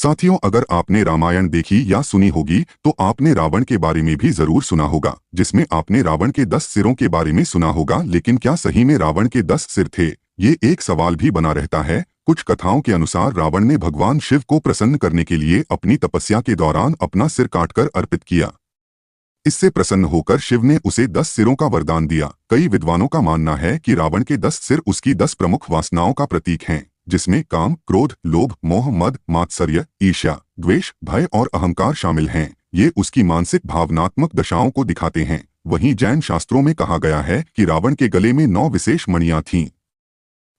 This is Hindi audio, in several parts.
साथियों, अगर आपने रामायण देखी या सुनी होगी तो आपने रावण के बारे में भी जरूर सुना होगा, जिसमें आपने रावण के 10 सिरों के बारे में सुना होगा। लेकिन क्या सही में रावण के 10 सिर थे? ये एक सवाल भी बना रहता है। कुछ कथाओं के अनुसार रावण ने भगवान शिव को प्रसन्न करने के लिए अपनी तपस्या के दौरान अपना सिर काटकर अर्पित किया। इससे प्रसन्न होकर शिव ने उसे 10 सिरों का वरदान दिया। कई विद्वानों का मानना है कि रावण के 10 सिर उसकी 10 प्रमुख वासनाओं का प्रतीक हैं, जिसमें काम, क्रोध, लोभ, मोह, मद, मात्सर्य, ईर्ष्या, द्वेष, भय और अहंकार शामिल हैं। ये उसकी मानसिक भावनात्मक दशाओं को दिखाते हैं। वहीं जैन शास्त्रों में कहा गया है कि रावण के गले में 9 विशेष मणियां थीं,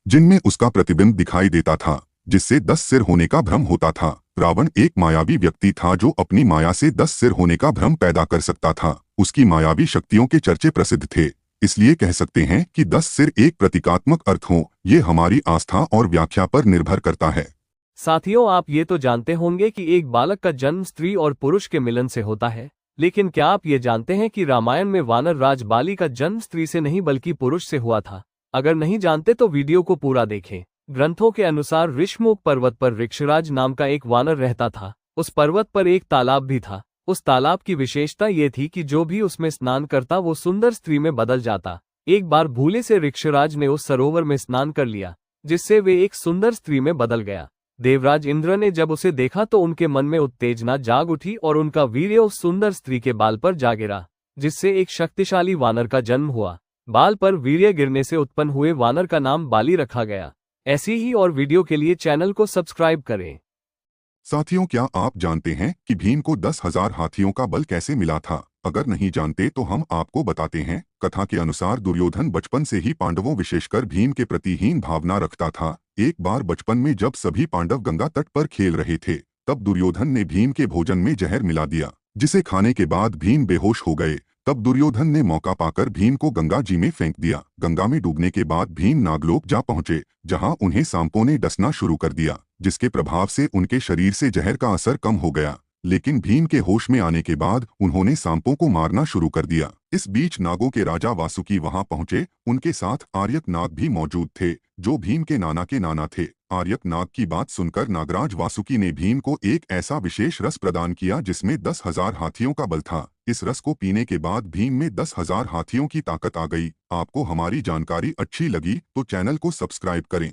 जिनमें उसका प्रतिबिंब दिखाई देता था, जिससे 10 सिर होने का भ्रम होता था। रावण एक मायावी व्यक्ति था जो अपनी माया से 10 सिर होने का भ्रम पैदा कर सकता था। उसकी मायावी शक्तियों के चर्चे प्रसिद्ध थे, इसलिए कह सकते हैं कि 10 सिर एक प्रतीकात्मक अर्थ हो। ये हमारी आस्था और व्याख्या पर निर्भर करता है। साथियों, आप ये तो जानते होंगे कि एक बालक का जन्म स्त्री और पुरुष के मिलन से होता है, लेकिन क्या आप ये जानते हैं कि रामायण में वानर राज बाली का जन्म स्त्री से नहीं बल्कि पुरुष से हुआ था? अगर नहीं जानते तो वीडियो को पूरा देखें। ग्रंथों के अनुसार ऋषमुख पर्वत पर ऋक्षराज नाम का एक वानर रहता था। उस पर्वत पर एक तालाब भी था। उस तालाब की विशेषता ये थी कि जो भी उसमें स्नान करता वो सुंदर स्त्री में बदल जाता। एक बार भूले से ऋक्षराज ने उस सरोवर में स्नान कर लिया, जिससे वे एक सुंदर स्त्री में बदल गया। देवराज इंद्र ने जब उसे देखा तो उनके मन में उत्तेजना जाग उठी और उनका वीर्य उस सुंदर स्त्री के बाल पर जा गिरा, जिससे एक शक्तिशाली वानर का जन्म हुआ। बाल पर वीर्य गिरने से उत्पन्न हुए वानर का नाम बाली रखा गया। ऐसी ही और वीडियो के लिए चैनल को सब्सक्राइब करें। साथियों, क्या आप जानते हैं कि भीम को 10,000 हाथियों का बल कैसे मिला था? अगर नहीं जानते तो हम आपको बताते हैं। कथा के अनुसार दुर्योधन बचपन से ही पांडवों विशेषकर भीम के प्रति हीन भावना रखता था। एक बार बचपन में जब सभी पांडव गंगा तट पर खेल रहे थे, तब दुर्योधन ने भीम के भोजन में जहर मिला दिया, जिसे खाने के बाद भीम बेहोश हो गए। तब दुर्योधन ने मौका पाकर भीम को गंगा जी में फेंक दिया। गंगा में डूबने के बाद भीम नागलोक जा पहुंचे, जहां उन्हें सांपों ने डसना शुरू कर दिया, जिसके प्रभाव से उनके शरीर से जहर का असर कम हो गया। लेकिन भीम के होश में आने के बाद उन्होंने सांपों को मारना शुरू कर दिया। इस बीच नागों के राजा वासुकी वहां पहुंचे। उनके साथ आर्यक नाग भी मौजूद थे, जो भीम के नाना थे। आर्यक नाग की बात सुनकर नागराज वासुकी ने भीम को एक ऐसा विशेष रस प्रदान किया जिसमें 10,000 हाथियों का बल था। इस रस को पीने के बाद भीम में 10,000 हाथियों की ताकत आ गई। आपको हमारी जानकारी अच्छी लगी तो चैनल को सब्सक्राइब करें।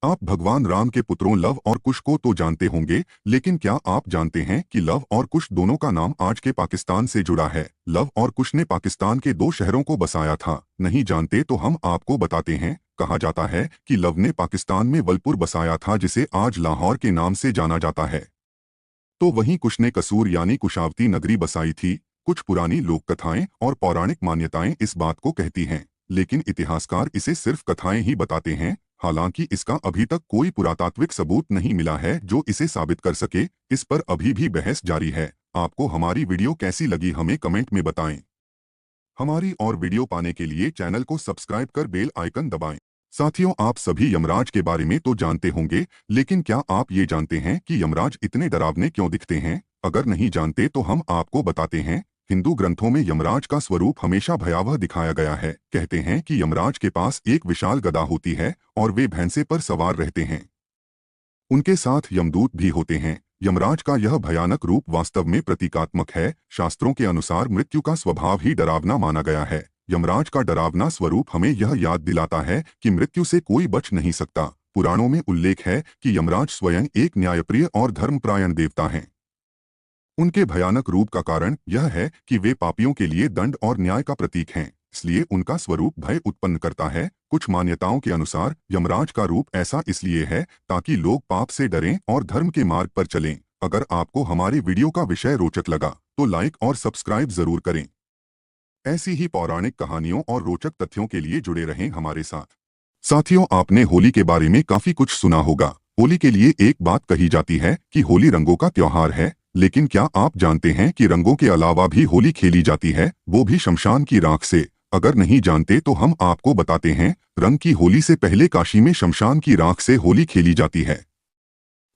आप भगवान राम के पुत्रों लव और कुश को तो जानते होंगे, लेकिन क्या आप जानते हैं कि लव और कुश दोनों का नाम आज के पाकिस्तान से जुड़ा है? लव और कुश ने पाकिस्तान के 2 शहरों को बसाया था। नहीं जानते तो हम आपको बताते हैं। कहा जाता है कि लव ने पाकिस्तान में वलपुर बसाया था, जिसे आज लाहौर के नाम से जाना जाता है। तो वहीं कुश ने कसूर यानी कुशावती नगरी बसाई थी। कुछ पुरानी लोक कथाएं और पौराणिक मान्यताएं इस बात को कहती हैं, लेकिन इतिहासकार इसे सिर्फ कथाएं ही बताते हैं। हालांकि इसका अभी तक कोई पुरातात्विक सबूत नहीं मिला है जो इसे साबित कर सके। इस पर अभी भी बहस जारी है। आपको हमारी वीडियो कैसी लगी हमें कमेंट में बताएं। हमारी और वीडियो पाने के लिए चैनल को सब्सक्राइब कर बेल आइकन दबाएं। साथियों, आप सभी यमराज के बारे में तो जानते होंगे, लेकिन क्या आप ये जानते हैं कि यमराज इतने डरावने क्यों दिखते हैं? अगर नहीं जानते तो हम आपको बताते हैं। हिंदू ग्रंथों में यमराज का स्वरूप हमेशा भयावह दिखाया गया है। कहते हैं कि यमराज के पास एक विशाल गदा होती है और वे भैंसे पर सवार रहते हैं। उनके साथ यमदूत भी होते हैं। यमराज का यह भयानक रूप वास्तव में प्रतीकात्मक है। शास्त्रों के अनुसार मृत्यु का स्वभाव ही डरावना माना गया है। यमराज का डरावना स्वरूप हमें यह याद दिलाता है कि मृत्यु से कोई बच नहीं सकता। पुराणों में उल्लेख है कि यमराज स्वयं एक न्यायप्रिय और धर्मपरायण देवता हैं। उनके भयानक रूप का कारण यह है कि वे पापियों के लिए दंड और न्याय का प्रतीक हैं, इसलिए उनका स्वरूप भय उत्पन्न करता है। कुछ मान्यताओं के अनुसार यमराज का रूप ऐसा इसलिए है ताकि लोग पाप से डरें और धर्म के मार्ग पर चलें। अगर आपको हमारी वीडियो का विषय रोचक लगा तो लाइक और सब्सक्राइब जरूर करें। ऐसी ही पौराणिक कहानियों और रोचक तथ्यों के लिए जुड़े रहें हमारे साथ। साथियों, आपने होली के बारे में काफी कुछ सुना होगा। होली के लिए एक बात कही जाती है कि होली रंगों का त्योहार है, लेकिन क्या आप जानते हैं कि रंगों के अलावा भी होली खेली जाती है, वो भी शमशान की राख से? अगर नहीं जानते तो हम आपको बताते हैं। रंग की होली से पहले काशी में शमशान की राख से होली खेली जाती है।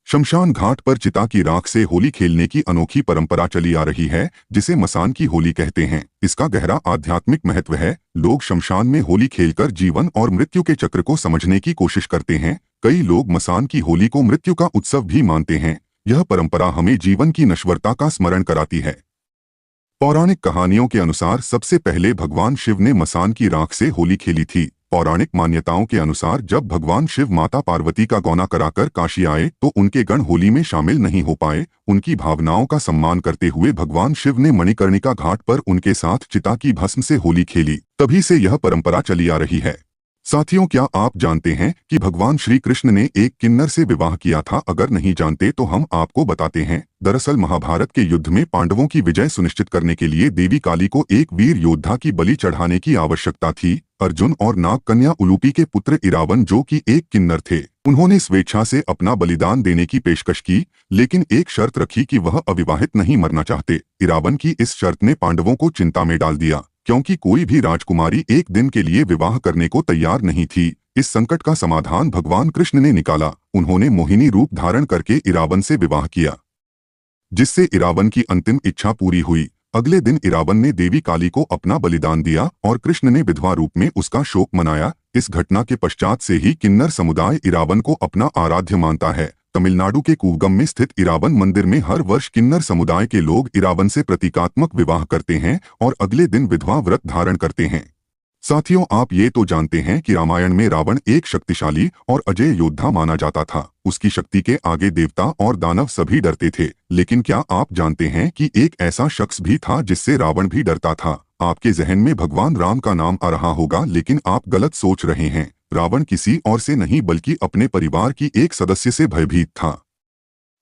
शमशान घाट पर चिता की राख से होली खेलने की अनोखी परंपरा चली आ रही है, जिसे मसान की होली कहते हैं। इसका गहरा आध्यात्मिक महत्व है। लोग शमशान में होली खेलकर जीवन और मृत्यु के चक्र को समझने की कोशिश करते हैं। कई लोग मसान की होली को मृत्यु का उत्सव भी मानते हैं। यह परंपरा हमें जीवन की नश्वरता का स्मरण कराती है। पौराणिक कहानियों के अनुसार सबसे पहले भगवान शिव ने मसान की राख से होली खेली थी। पौराणिक मान्यताओं के अनुसार जब भगवान शिव माता पार्वती का गौना कराकर काशी आए तो उनके गण होली में शामिल नहीं हो पाए। उनकी भावनाओं का सम्मान करते हुए भगवान शिव ने मणिकर्णिका घाट पर उनके साथ चिता की भस्म से होली खेली। तभी से यह परंपरा चली आ रही है। साथियों, क्या आप जानते हैं कि भगवान श्री कृष्ण ने एक किन्नर से विवाह किया था? अगर नहीं जानते तो हम आपको बताते हैं। दरअसल महाभारत के युद्ध में पांडवों की विजय सुनिश्चित करने के लिए देवी काली को एक वीर योद्धा की बलि चढ़ाने की आवश्यकता थी। अर्जुन और नाग कन्या उलूपी के पुत्र इरावन, जो कि एक किन्नर थे, उन्होंने स्वेच्छा से अपना बलिदान देने की पेशकश की, लेकिन एक शर्त रखी कि वह अविवाहित नहीं मरना चाहते। इरावन की इस शर्त ने पांडवों को चिंता में डाल दिया, क्योंकि कोई भी राजकुमारी एक दिन के लिए विवाह करने को तैयार नहीं थी। इस संकट का समाधान भगवान कृष्ण ने निकाला। उन्होंने मोहिनी रूप धारण करके इरावन से विवाह किया, जिससे इरावन की अंतिम इच्छा पूरी हुई। अगले दिन इरावन ने देवी काली को अपना बलिदान दिया और कृष्ण ने विधवा रूप में उसका शोक मनाया। इस घटना के पश्चात से ही किन्नर समुदाय इरावन को अपना आराध्य मानता है। तमिलनाडु के कूवगम में स्थित इरावन मंदिर में हर वर्ष किन्नर समुदाय के लोग इरावन से प्रतीकात्मक विवाह करते हैं और अगले दिन विधवा व्रत धारण करते हैं। साथियों, आप ये तो जानते हैं कि रामायण में रावण एक शक्तिशाली और अजेय योद्धा माना जाता था। उसकी शक्ति के आगे देवता और दानव सभी डरते थे। लेकिन क्या आप जानते हैं कि एक ऐसा शख्स भी था जिससे रावण भी डरता था? आपके जहन में भगवान राम का नाम आ रहा होगा, लेकिन आप गलत सोच रहे हैं। रावण किसी और से नहीं बल्कि अपने परिवार की एक सदस्य से भयभीत था।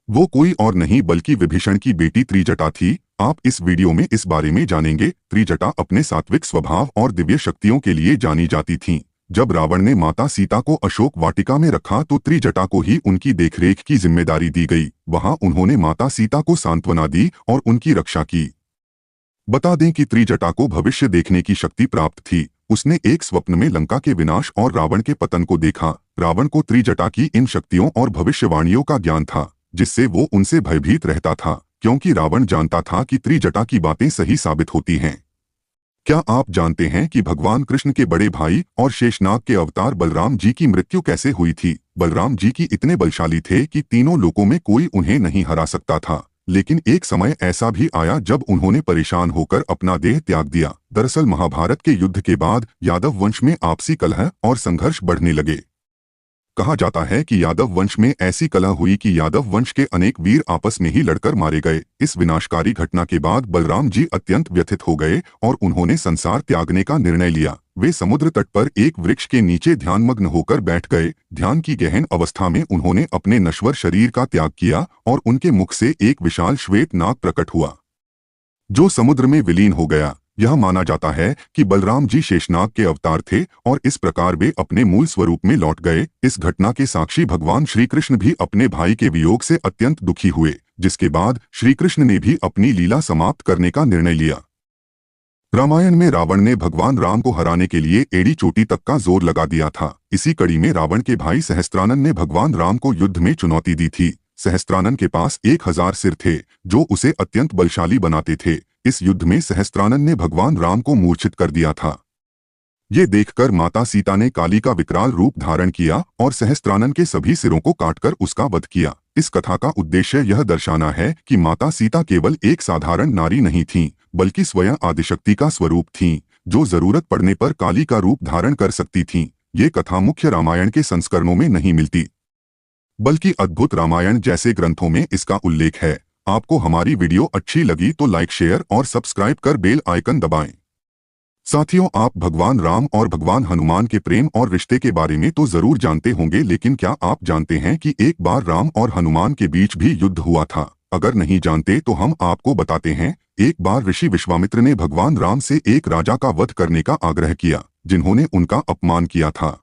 वो कोई और नहीं बल्कि विभीषण की बेटी त्रिजटा थी। आप इस वीडियो में इस बारे में जानेंगे। त्रिजटा अपने सात्विक स्वभाव और दिव्य शक्तियों के लिए जानी जाती थीं। जब रावण ने माता सीता को अशोक वाटिका में रखा तो त्रिजटा को ही उनकी देखरेख की जिम्मेदारी दी गई। वहां उन्होंने माता सीता को सांत्वना दी और उनकी रक्षा की। बता दें कि त्रिजटा को भविष्य देखने की शक्ति प्राप्त थी। उसने एक स्वप्न में लंका के विनाश और रावण के पतन को देखा। रावण को त्रिजटा की इन शक्तियों और भविष्यवाणियों का ज्ञान था, जिससे वो उनसे भयभीत रहता था, क्योंकि रावण जानता था कि त्रिजटा की बातें सही साबित होती हैं। क्या आप जानते हैं कि भगवान कृष्ण के बड़े भाई और शेषनाग के अवतार बलराम जी की मृत्यु कैसे हुई थी? बलराम जी की इतने बलशाली थे कि तीनों लोकों में कोई उन्हें नहीं हरा सकता था। लेकिन एक समय ऐसा भी आया जब उन्होंने परेशान होकर अपना देह त्याग दिया। दरअसल महाभारत के युद्ध के बाद यादव वंश में आपसी कलह और संघर्ष बढ़ने लगे। कहा जाता है कि यादव वंश में ऐसी कलह हुई कि यादव वंश के अनेक वीर आपस में ही लड़कर मारे गए। इस विनाशकारी घटना के बाद बलराम जी अत्यंत व्यथित हो गए और उन्होंने संसार त्यागने का निर्णय लिया। वे समुद्र तट पर एक वृक्ष के नीचे ध्यानमग्न होकर बैठ गए। ध्यान की गहन अवस्था में उन्होंने अपने नश्वर शरीर का त्याग किया और उनके मुख से एक विशाल श्वेत नाग प्रकट हुआ, जो समुद्र में विलीन हो गया। यह माना जाता है कि बलराम जी शेषनाग के अवतार थे और इस प्रकार वे अपने मूल स्वरूप में लौट गए। इस घटना के साक्षी भगवान श्री कृष्ण भी अपने भाई के वियोग से अत्यंत दुखी हुए, जिसके बाद श्री कृष्ण ने भी अपनी लीला समाप्त करने का निर्णय लिया। रामायण में रावण ने भगवान राम को हराने के लिए एड़ी चोटी तक का जोर लगा दिया था। इसी कड़ी में रावण के भाई सहस्त्रानन ने भगवान राम को युद्ध में चुनौती दी थी। सहस्त्रानन के पास 1000 सिर थे, जो उसे अत्यंत बलशाली बनाते थे। इस युद्ध में सहस्त्रानन ने भगवान राम को मूर्छित कर दिया था। ये देखकर माता सीता ने काली का विकराल रूप धारण किया और सहस्त्रानन के सभी सिरों को काटकर उसका वध किया। इस कथा का उद्देश्य यह दर्शाना है कि माता सीता केवल एक साधारण नारी नहीं थीं, बल्कि स्वयं आदिशक्ति का स्वरूप थीं, जो जरूरत पड़ने पर काली का रूप धारण कर सकती थीं। ये कथा मुख्य रामायण के संस्करणों में नहीं मिलती, बल्कि अद्भुत रामायण जैसे ग्रंथों में इसका उल्लेख है। आपको हमारी वीडियो अच्छी लगी तो लाइक, शेयर और सब्सक्राइब कर बेल आइकन दबाएं। साथियों, आप भगवान राम और भगवान हनुमान के प्रेम और रिश्ते के बारे में तो जरूर जानते होंगे, लेकिन क्या आप जानते हैं कि एक बार राम और हनुमान के बीच भी युद्ध हुआ था? अगर नहीं जानते तो हम आपको बताते हैं। एक बार ऋषि विश्वामित्र ने भगवान राम से एक राजा का वध करने का आग्रह किया, जिन्होंने उनका अपमान किया था।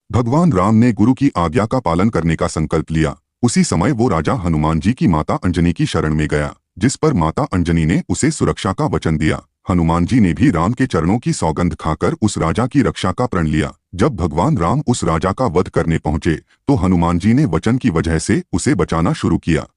भगवान राम ने गुरु की आज्ञा का पालन करने का संकल्प लिया। उसी समय वो राजा हनुमान जी की माता अंजनी की शरण में गया, जिस पर माता अंजनी ने उसे सुरक्षा का वचन दिया। हनुमान जी ने भी राम के चरणों की सौगंध खाकर उस राजा की रक्षा का प्रण लिया। जब भगवान राम उस राजा का वध करने पहुंचे तो हनुमान जी ने वचन की वजह से उसे बचाना शुरू किया।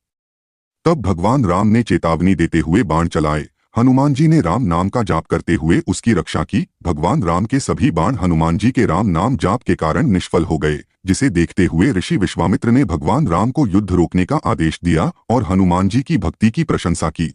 तब भगवान राम ने चेतावनी देते हुए बाण चलाए। हनुमान जी ने राम नाम का जाप करते हुए उसकी रक्षा की। भगवान राम के सभी बाण हनुमान जी के राम नाम जाप के कारण निष्फल हो गए, जिसे देखते हुए ऋषि विश्वामित्र ने भगवान राम को युद्ध रोकने का आदेश दिया और हनुमान जी की भक्ति की प्रशंसा की।